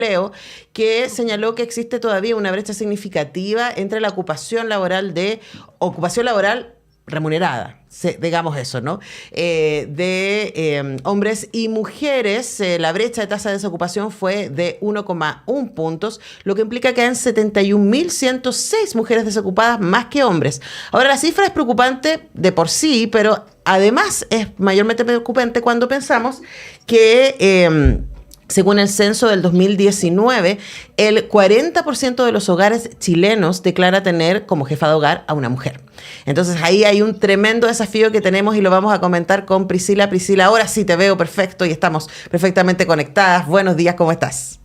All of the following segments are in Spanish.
Empleo, que señaló que existe todavía una brecha significativa entre la ocupación laboral remunerada, digamos eso, ¿no? De hombres y mujeres, la brecha de tasa de desocupación fue de 1,1 puntos, lo que implica que hay 71.106 mujeres desocupadas más que hombres. Ahora, la cifra es preocupante de por sí, pero además es mayormente preocupante cuando pensamos que según el censo del 2019, el 40% de los hogares chilenos declara tener como jefa de hogar a una mujer. Entonces ahí hay un tremendo desafío que tenemos y lo vamos a comentar con Priscila. Priscila, ahora sí te veo perfecto y estamos perfectamente conectadas. Buenos días, ¿cómo estás?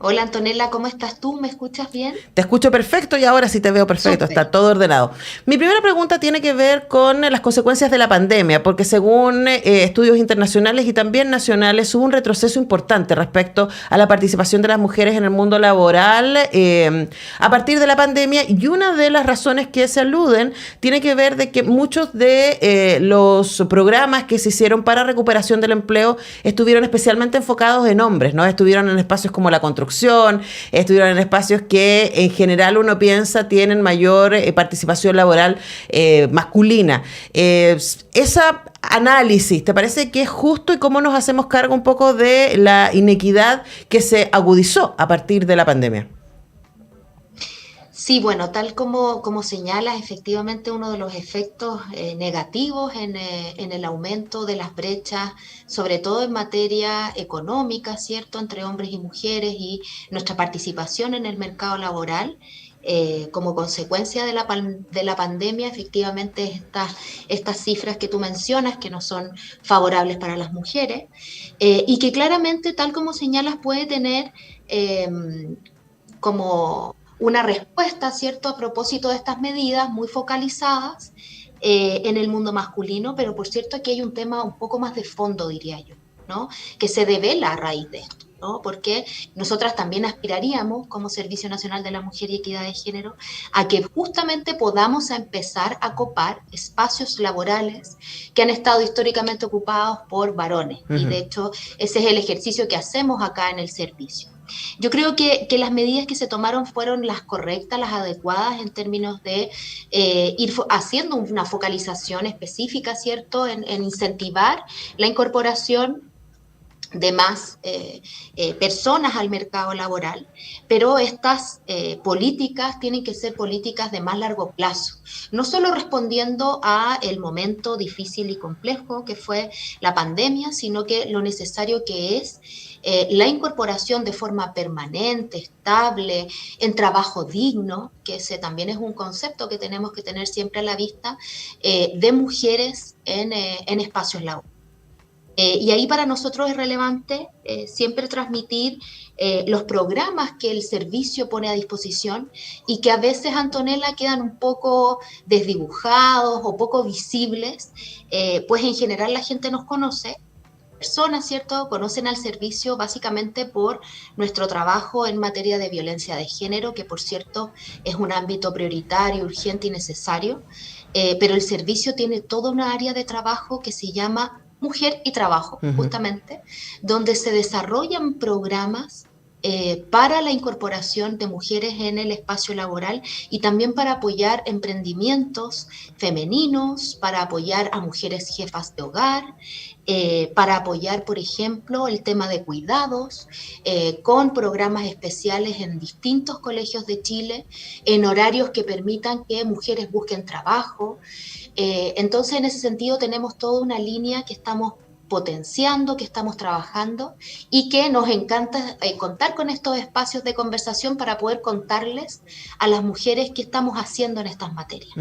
Hola Antonella, ¿cómo estás tú? ¿Me escuchas bien? Te escucho perfecto y ahora sí te veo perfecto, Súper. está todo ordenado. Mi primera pregunta tiene que ver con las consecuencias de la pandemia, porque según estudios internacionales y también nacionales hubo un retroceso importante respecto a la participación de las mujeres en el mundo laboral a partir de la pandemia, y una de las razones que se aluden tiene que ver de que muchos de los programas que se hicieron para recuperación del empleo estuvieron especialmente enfocados en hombres, ¿no? Estuvieron en espacios como la construcción, estuvieron en espacios que en general uno piensa tienen mayor participación laboral masculina. Ese análisis, ¿te parece que es justo y cómo nos hacemos cargo un poco de la inequidad que se agudizó a partir de la pandemia? Sí, bueno, tal como señalas, efectivamente uno de los efectos negativos en el aumento de las brechas, sobre todo en materia económica, ¿cierto?, entre hombres y mujeres y nuestra participación en el mercado laboral. Como consecuencia de la pandemia, efectivamente estas cifras que tú mencionas, que no son favorables para las mujeres, y que claramente, tal como señalas, puede tener como una respuesta, ¿cierto?, a propósito de estas medidas muy focalizadas en el mundo masculino, pero por cierto aquí hay un tema un poco más de fondo, diría yo, ¿no?, que se devela a raíz de esto, ¿no? Porque nosotras también aspiraríamos, como Servicio Nacional de la Mujer y Equidad de Género, a que justamente podamos empezar a copar espacios laborales que han estado históricamente ocupados por varones. Y de hecho, ese es el ejercicio que hacemos acá en el servicio. Yo creo que las medidas que se tomaron fueron las correctas, las adecuadas en términos de ir haciendo una focalización específica, ¿cierto?, en incentivar la incorporación de más personas al mercado laboral, pero estas políticas tienen que ser políticas de más largo plazo, no solo respondiendo a el momento difícil y complejo que fue la pandemia, sino que lo necesario que es la incorporación de forma permanente, estable, en trabajo digno, que ese también es un concepto que tenemos que tener siempre a la vista, de mujeres en espacios laborales. Y ahí para nosotros es relevante siempre transmitir los programas que el servicio pone a disposición y que a veces, Antonella, quedan un poco desdibujados o poco visibles, pues en general la gente nos conoce, personas, ¿cierto?, conocen al servicio básicamente por nuestro trabajo en materia de violencia de género, que por cierto es un ámbito prioritario, urgente y necesario, pero el servicio tiene toda una área de trabajo que se llama Mujer y Trabajo, justamente, donde se desarrollan programas para la incorporación de mujeres en el espacio laboral y también para apoyar emprendimientos femeninos, para apoyar a mujeres jefas de hogar, para apoyar, por ejemplo, el tema de cuidados, con programas especiales en distintos colegios de Chile, en horarios que permitan que mujeres busquen trabajo. Entonces, en ese sentido, tenemos toda una línea que estamos potenciando, que estamos trabajando y que nos encanta contar con estos espacios de conversación para poder contarles a las mujeres qué estamos haciendo en estas materias.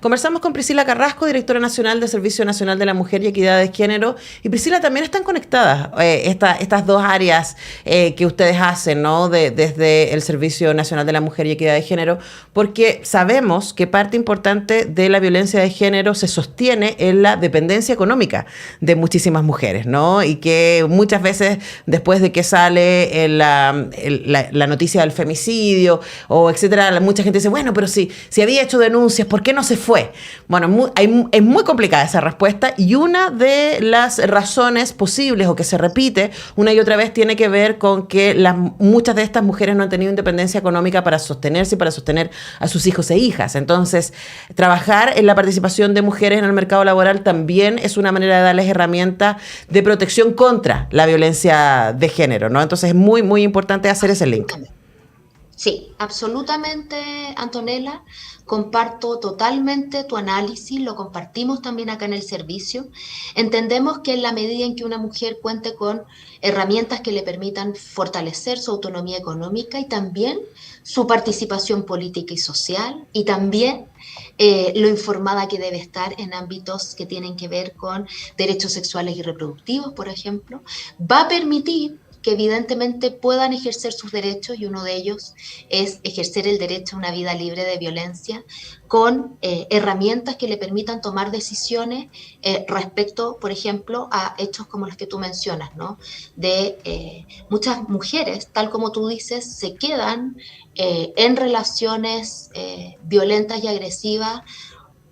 Conversamos con Priscila Carrasco, directora nacional del Servicio Nacional de la Mujer y Equidad de Género. Y Priscila, también están conectadas estas dos áreas que ustedes hacen, ¿no? Desde el Servicio Nacional de la Mujer y Equidad de Género, porque sabemos que parte importante de la violencia de género se sostiene en la dependencia económica de muchísimas muchísimas mujeres, ¿no? Y que muchas veces después de que sale la noticia del femicidio o etcétera, mucha gente dice, bueno, pero si había hecho denuncias, ¿por qué no se fue? Bueno, es muy complicada esa respuesta, y una de las razones posibles o que se repite una y otra vez tiene que ver con que muchas de estas mujeres no han tenido independencia económica para sostenerse y para sostener a sus hijos e hijas. Entonces, trabajar en la participación de mujeres en el mercado laboral también es una manera de darles herramientas de protección contra la violencia de género, ¿no? Entonces, es muy, muy importante hacer ese link. Sí, absolutamente, Antonella. Comparto totalmente tu análisis, lo compartimos también acá en el servicio. Entendemos que en la medida en que una mujer cuente con herramientas que le permitan fortalecer su autonomía económica y también su participación política y social, y también lo informada que debe estar en ámbitos que tienen que ver con derechos sexuales y reproductivos, por ejemplo, va a permitir que evidentemente puedan ejercer sus derechos, y uno de ellos es ejercer el derecho a una vida libre de violencia con herramientas que le permitan tomar decisiones respecto, por ejemplo, a hechos como los que tú mencionas, ¿no? De muchas mujeres, tal como tú dices, se quedan en relaciones violentas y agresivas,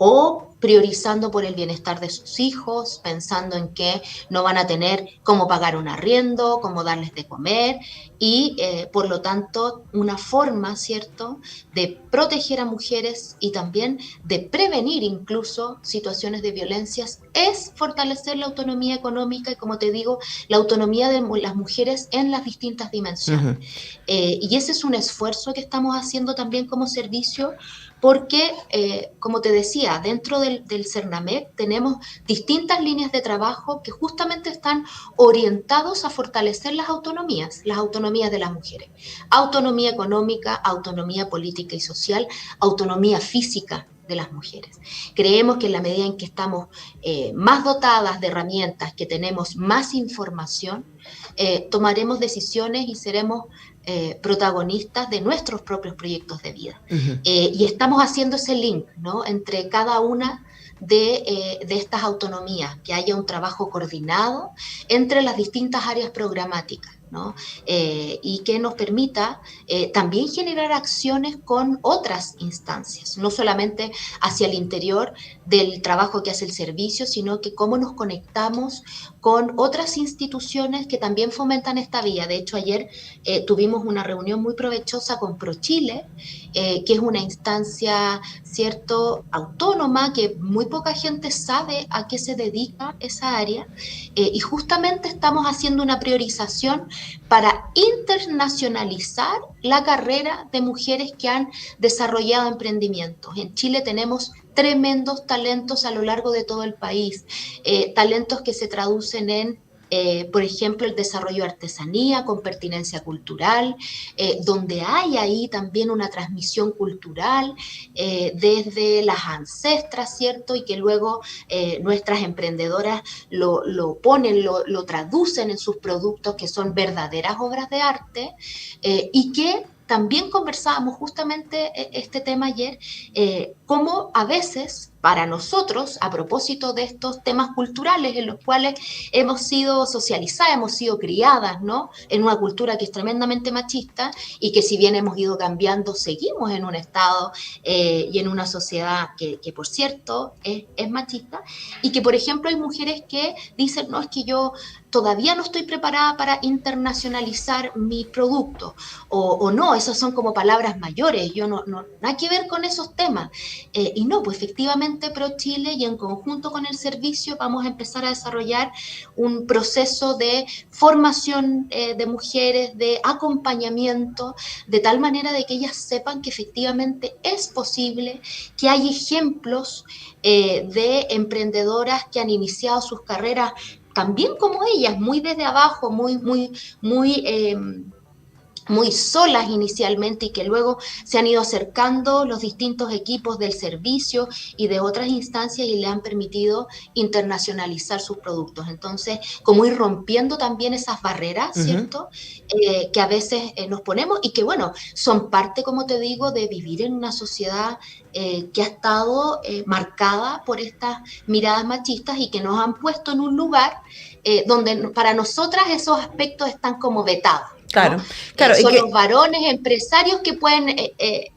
o priorizando por el bienestar de sus hijos, pensando en que no van a tener cómo pagar un arriendo, cómo darles de comer, y por lo tanto una forma, ¿cierto?, de proteger a mujeres y también de prevenir incluso situaciones de violencias es fortalecer la autonomía económica y, como te digo, la autonomía de las mujeres en las distintas dimensiones. Y ese es un esfuerzo que estamos haciendo también como servicio, porque, como te decía, dentro del CERNAMEC tenemos distintas líneas de trabajo que justamente están orientados a fortalecer las autonomías de las mujeres. Autonomía económica, autonomía política y social, autonomía física de las mujeres. Creemos que en la medida en que estamos más dotadas de herramientas, que tenemos más información, tomaremos decisiones y seremos protagonistas de nuestros propios proyectos de vida. Y estamos haciendo ese link, ¿no?, entre cada una de estas autonomías, que haya un trabajo coordinado entre las distintas áreas programáticas, ¿no? Y que nos permita también generar acciones con otras instancias, no solamente hacia el interior del trabajo que hace el servicio, sino que cómo nos conectamos con otras instituciones que también fomentan esta vía. De hecho, ayer tuvimos una reunión muy provechosa con ProChile, que es una instancia, ¿cierto?, autónoma, que muy poca gente sabe a qué se dedica esa área, y justamente estamos haciendo una priorización para internacionalizar la carrera de mujeres que han desarrollado emprendimientos. En Chile tenemos tremendos talentos a lo largo de todo el país, talentos que se traducen en por ejemplo, el desarrollo de artesanía con pertinencia cultural, donde hay ahí también una transmisión cultural desde las ancestras, ¿cierto? Y que luego nuestras emprendedoras lo ponen, lo traducen en sus productos, que son verdaderas obras de arte, y que también conversábamos justamente este tema ayer, cómo a veces para nosotros, a propósito de estos temas culturales en los cuales hemos sido socializadas, hemos sido criadas, ¿no?, en una cultura que es tremendamente machista, y que si bien hemos ido cambiando, seguimos en un estado y en una sociedad que por cierto es machista, y que por ejemplo hay mujeres que dicen, no, es que yo todavía no estoy preparada para internacionalizar mi producto, o no, esas son como palabras mayores, yo no nada que ver con esos temas. Y no, pues efectivamente ProChile y en conjunto con el servicio vamos a empezar a desarrollar un proceso de formación de mujeres, de acompañamiento, de tal manera de que ellas sepan que efectivamente es posible, que hay ejemplos de emprendedoras que han iniciado sus carreras también como ellas, muy desde abajo, muy muy solas inicialmente y que luego se han ido acercando los distintos equipos del servicio y de otras instancias y le han permitido internacionalizar sus productos. Entonces, como ir rompiendo también esas barreras, Ujú. ¿cierto? Que a veces nos ponemos y que, bueno, son parte, como te digo, de vivir en una sociedad que ha estado marcada por estas miradas machistas y que nos han puesto en un lugar donde para nosotras esos aspectos están como vetados. ¿No? Claro, claro, y Son los que varones empresarios que pueden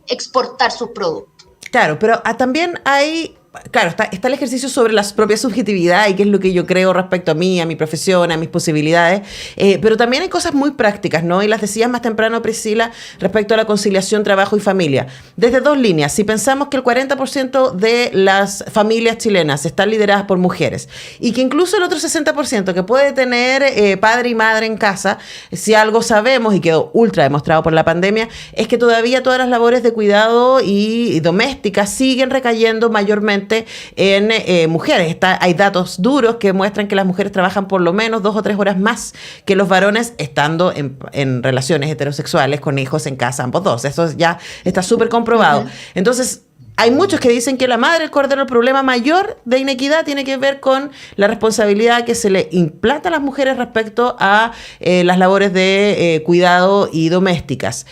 exportar sus productos. claro, pero también hay, claro, está el ejercicio sobre la propia subjetividad y qué es lo que yo creo respecto a mí, a mi profesión, a mis posibilidades, pero también hay cosas muy prácticas, ¿no? Y las decías más temprano, Priscila, respecto a la conciliación trabajo y familia. Desde dos líneas, si pensamos que el 40% de las familias chilenas están lideradas por mujeres y que incluso el otro 60% que puede tener padre y madre en casa, si algo sabemos y quedó ultra demostrado por la pandemia, es que todavía todas las labores de cuidado y domésticas siguen recayendo mayormente en mujeres. Hay datos duros que muestran que las mujeres trabajan por lo menos 2 o 3 horas más que los varones estando en relaciones heterosexuales con hijos en casa, ambos dos. Eso ya está súper comprobado. Ujú. Entonces, hay muchos que dicen que la madre del cordero, el problema mayor de inequidad tiene que ver con la responsabilidad que se le implanta a las mujeres respecto a las labores de cuidado y domésticas.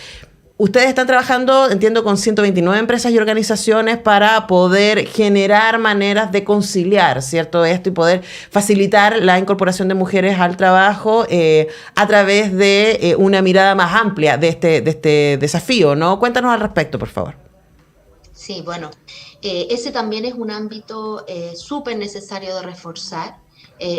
Ustedes están trabajando, entiendo, con 129 empresas y organizaciones para poder generar maneras de conciliar, ¿cierto? Esto y poder facilitar la incorporación de mujeres al trabajo a través de una mirada más amplia de este desafío, ¿no? Cuéntanos al respecto, por favor. Sí, bueno, ese también es un ámbito súper necesario de reforzar.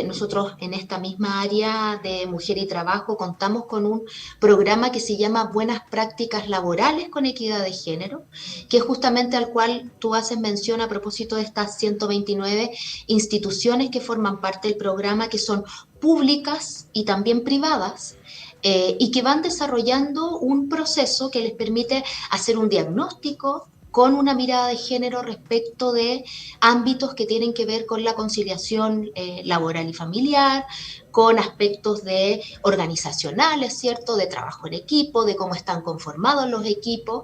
Nosotros en esta misma área de mujer y trabajo contamos con un programa que se llama Buenas Prácticas Laborales con Equidad de Género, que es justamente al cual tú haces mención a propósito de estas 129 instituciones que forman parte del programa, que son públicas y también privadas, y que van desarrollando un proceso que les permite hacer un diagnóstico con una mirada de género respecto de ámbitos que tienen que ver con la conciliación laboral y familiar, con aspectos de organizacionales, ¿cierto? De trabajo en equipo, de cómo están conformados los equipos,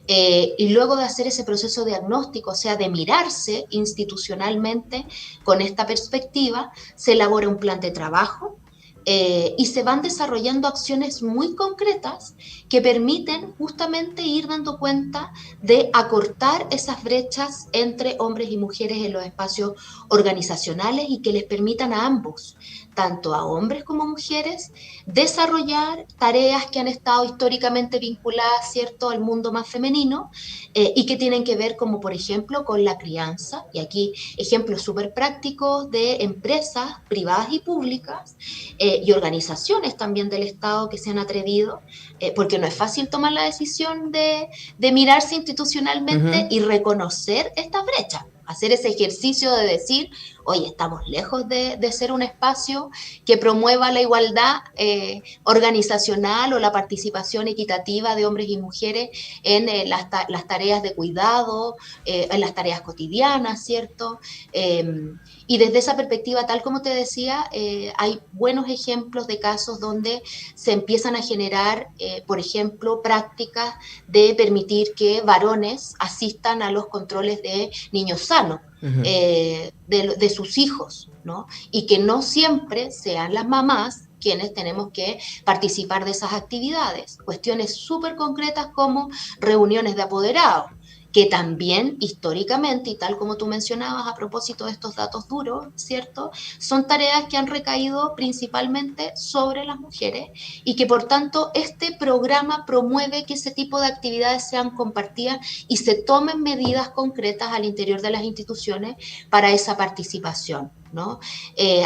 y luego de hacer ese proceso diagnóstico, o sea, de mirarse institucionalmente con esta perspectiva, se elabora un plan de trabajo y se van desarrollando acciones muy concretas que permiten justamente ir dando cuenta de acortar esas brechas entre hombres y mujeres en los espacios organizacionales y que les permitan a ambos, tanto a hombres como mujeres, desarrollar tareas que han estado históricamente vinculadas, ¿cierto?, al mundo más femenino y que tienen que ver como, por ejemplo, con la crianza. Y aquí ejemplos súper prácticos de empresas privadas y públicas y organizaciones también del Estado que se han atrevido, porque no es fácil tomar la decisión de mirarse institucionalmente Ujú. y reconocer esta brecha, hacer ese ejercicio de decir, oye, estamos lejos de ser un espacio que promueva la igualdad organizacional o la participación equitativa de hombres y mujeres en las tareas de cuidado, en las tareas cotidianas, ¿cierto? Y desde esa perspectiva, tal como te decía, hay buenos ejemplos de casos donde se empiezan a generar, por ejemplo, prácticas de permitir que varones asistan a los controles de niños sanos. Ujú. De sus hijos, ¿no? Y que no siempre sean las mamás quienes tenemos que participar de esas actividades. Cuestiones súper concretas como reuniones de apoderados, que también históricamente, y tal como tú mencionabas a propósito de estos datos duros, ¿cierto? Son tareas que han recaído principalmente sobre las mujeres y que por tanto este programa promueve que ese tipo de actividades sean compartidas y se tomen medidas concretas al interior de las instituciones para esa participación, ¿no?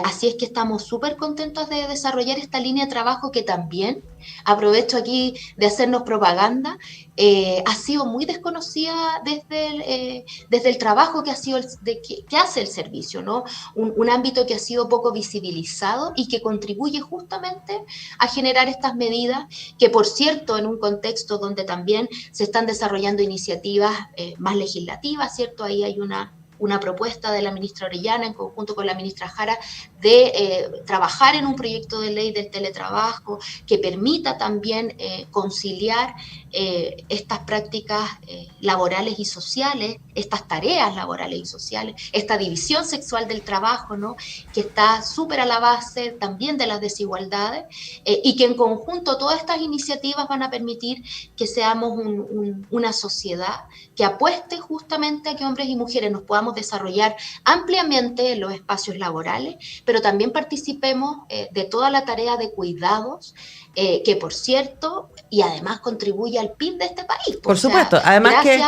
Así es que estamos súper contentos de desarrollar esta línea de trabajo que también, aprovecho aquí de hacernos propaganda, ha sido muy desconocida desde el trabajo que, ha sido que hace el servicio, ¿no? Un ámbito que ha sido poco visibilizado y que contribuye justamente a generar estas medidas que, por cierto, en un contexto donde también se están desarrollando iniciativas más legislativas, ¿cierto? Ahí hay una propuesta de la ministra Orellana en conjunto con la ministra Jara de trabajar en un proyecto de ley del teletrabajo que permita también conciliar estas prácticas laborales y sociales, estas tareas laborales y sociales, esta división sexual del trabajo, ¿no? Que está súper a la base también de las desigualdades y que en conjunto todas estas iniciativas van a permitir que seamos una sociedad que apueste justamente a que hombres y mujeres nos podamos desarrollar ampliamente en los espacios laborales, pero también participemos de toda la tarea de cuidados, que por cierto, y además contribuye al PIB de este país. Por supuesto, además que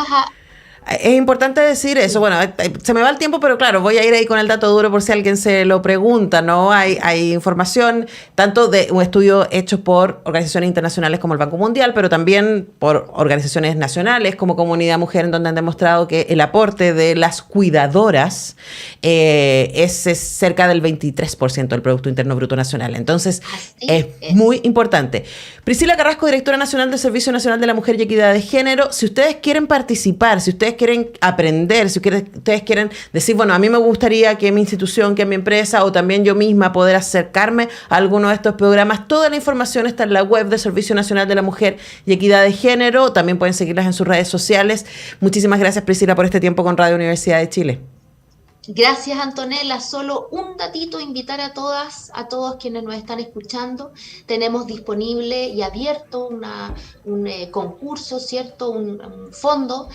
es importante decir eso. Bueno, se me va el tiempo, pero claro, voy a ir ahí con el dato duro por si alguien se lo pregunta, ¿no? Hay información tanto de un estudio hecho por organizaciones internacionales como el Banco Mundial, pero también por organizaciones nacionales como Comunidad Mujer, en donde han demostrado que el aporte de las cuidadoras es cerca del 23% del Producto Interno Bruto Nacional. Entonces, es muy importante. Priscila Carrasco, directora nacional del Servicio Nacional de la Mujer y Equidad de Género. Si ustedes quieren participar, si ustedes quieren aprender, si ustedes quieren decir, bueno, a mí me gustaría que mi institución, que mi empresa o también yo misma poder acercarme a alguno de estos programas, toda la información está en la web del Servicio Nacional de la Mujer y Equidad de Género. También pueden seguirlas en sus redes sociales. Muchísimas gracias, Priscila, por este tiempo con Radio Universidad de Chile. Gracias, Antonella. Solo un datito, invitar a todas, a todos quienes nos están escuchando. Tenemos disponible y abierto un concurso, ¿cierto? Un fondo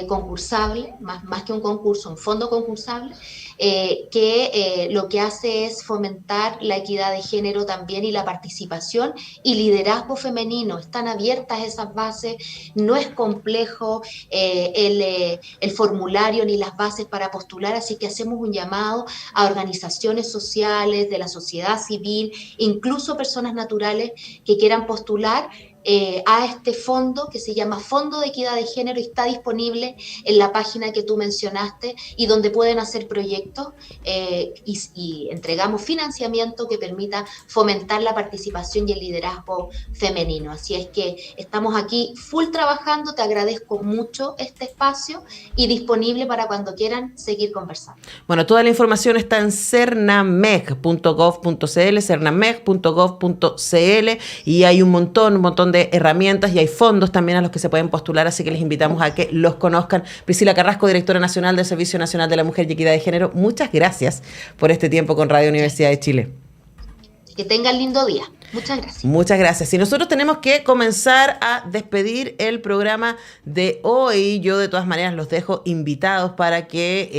concursable, más que un concurso, un fondo concursable, que lo que hace es fomentar la equidad de género también y la participación y liderazgo femenino. Están abiertas esas bases, no es complejo el formulario ni las bases para postular, así que hacemos un llamado a organizaciones sociales, de la sociedad civil, incluso personas naturales que quieran postular a este fondo que se llama Fondo de Equidad de Género y está disponible en la página que tú mencionaste y donde pueden hacer proyectos y entregamos financiamiento que permita fomentar la participación y el liderazgo femenino. Así es que estamos aquí full trabajando, te agradezco mucho este espacio y disponible para cuando quieran seguir conversando. Bueno, toda la información está en cernameg.gov.cl, cernameg.gov.cl y hay un montón de herramientas y hay fondos también a los que se pueden postular, así que les invitamos a que los conozcan. Priscila Carrasco, directora nacional del Servicio Nacional de la Mujer y Equidad de Género, muchas gracias por este tiempo con Radio Universidad de Chile. Que tengan lindo día. Muchas gracias. Muchas gracias. Y nosotros tenemos que comenzar a despedir el programa de hoy. Yo de todas maneras los dejo invitados para que